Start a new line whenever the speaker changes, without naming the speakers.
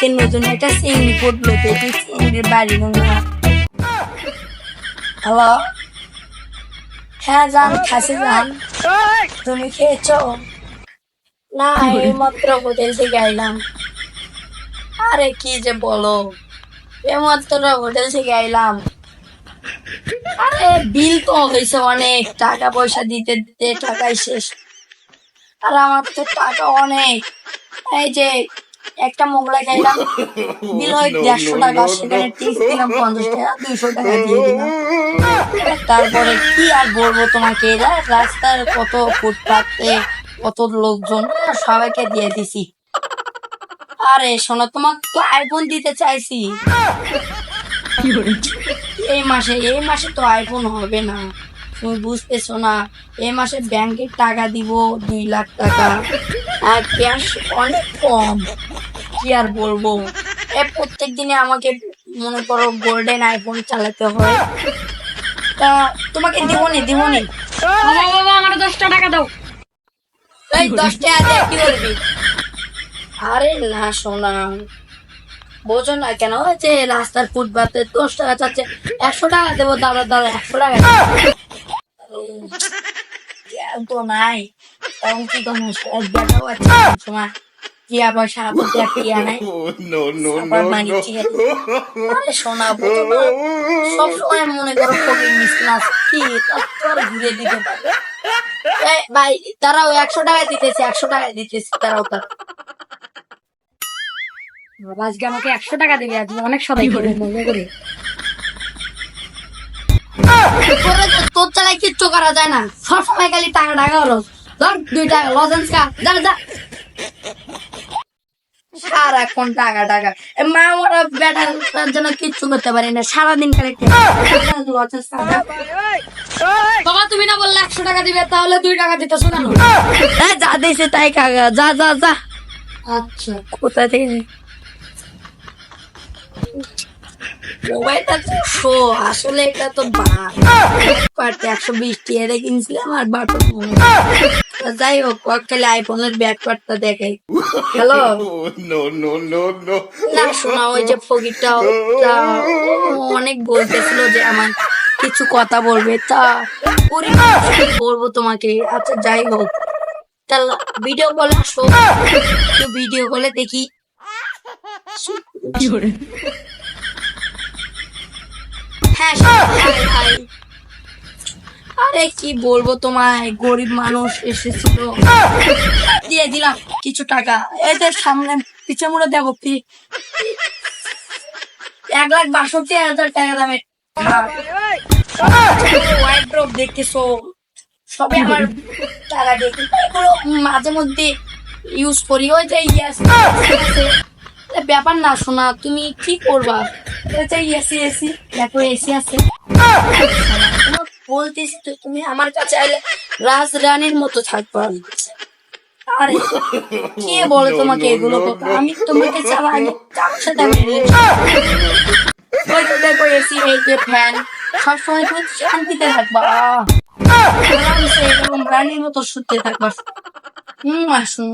আজকে নতুন একটা চিংড়ি পড়লো, দেখি চিংড়ির বাড়ি মনে হয়। হ্যালো, হ্যাঁ জান, খাসি জান, তুমি খেয়েছো? না, এই মাত্র হোটেল থেকে আইলাম। আরে কি যে বলো, এই মাত্র হোটেল থেকে আইলাম। আরে বিল তো হয়েছে অনেক, টাকা পয়সা দিতে দিতে টাকাই শেষ। আর আমার তো টাকা অনেক। এই যে একটা মোগলাই খাইলাম, বিল হয় 150 টাকা, সেখানে টিপস দিলাম 50 টাকা, 200 টাকা দিয়ে দিলাম। তারপরে কি আর বলবো তোমাকে, রাস্তার কত ফুটপাতে কত লোকজন, সবাইকে দিয়ে দিছি। আরে শোনো, তোমাকে তো আইফোন দিতে চাইছি এই মাসে তো আইফোন হবে না, তুমি বুঝতেছো না। এই মাসে ব্যাংকে টাকা দিব 2 লাখ টাকা, আর ক্যাশ অনেক কম। কি আর বলবো, প্রত্যেক দিনে আমাকে মনে করো গোল্ডেন আইফোন চালাতে হয়। তা তোমাকে দিবনি
বাবা আমার 10 টাকা দাও।
এই 10 টাকা দিয়ে কি করবি? আরে না শোনা, বোঝো না কেন, ওই যে রাস্তার ফুটপাতে 10 টাকা চাচ্ছে, 100 টাকা দেবো। দাদা 100 টাকা তো নাই, তখন কি করবো? দেখাও আছে সময় টিয়া পয়সা বলতে আর টিয়া নাই। আরে শোনা, বোঝো না, সবসময় মনে করো ফকির মিসনাস কি তোর ঘুরে দিতে পারবে। ভাই তারাও 100 টাকা দিতেছে, 100 টাকা দিতেছে তারাও। তার
বাবা আজকে আমাকে 100 টাকা দেবে, আজকে অনেক সবাই করে মজা করে।
তোর চালায় কিচ্ছু করা যায় না, সবসময় খালি টাকা টাকা হলো। ধর 2 টাকা লজেন্স খা, যা। সারাক্ষণ টাকা টাকা, মা ওরা বেটার জন্য কিচ্ছু করতে পারি না, সারাদিন খালি লজেন্স খা।
বাবা তুমি না বললে 100 টাকা দিবে, তাহলে 2 টাকা দিতেছো না?
যা দিয়েছে তাই কাকা, যা।
আচ্ছা
কোথা থেকে মোবাইলটা তো শো, আসলে এটা তো 120 টাকা কিনছিলাম, আর বাটন। যাই হোক, খালি আইফোনের ব্যাক পার্টটা দেখাই। হ্যালো, না শোনা, ওই যে ফকিরটা অনেক বলতেছিল যে আমার কিছু কথা বলবে, তা বলবো তোমাকে। আচ্ছা যাই হোক, তাহলে ভিডিও কলে আসো, ভিডিও কলে দেখি। হ্যাঁ হাই। আরে কি বলবো তোমায়, গরিব মানুষ এসেছিল, দিয়ে দিলাম কিছু টাকা। এদের সামনে পিছনে মুড়ে দেখো, 1,62,000 টাকা দামের ওয়াইড্রোব দেখতেছো, সবে আমার টাকা দিয়ে। এগুলো মাঝে মধ্যে ইউজ করি, ওই যে ব্যাপার না শোনা, তুমি কি করবা? এসি দেখো, এসি আছে। বলতেছি তো, তুমি আমার কাছে আইলে রাজরানীর মতো থাকবা। আরে কে বলে তোমাকে এগুলো কথা? আমি তোমাকে চালাই, কার সাথে ওই তো দেখো এসি, এই যে ফ্যান, সবসময় তুমি শান্তিতে থাকবা, এরকম রানীর মতো শুতে থাকবা। শুন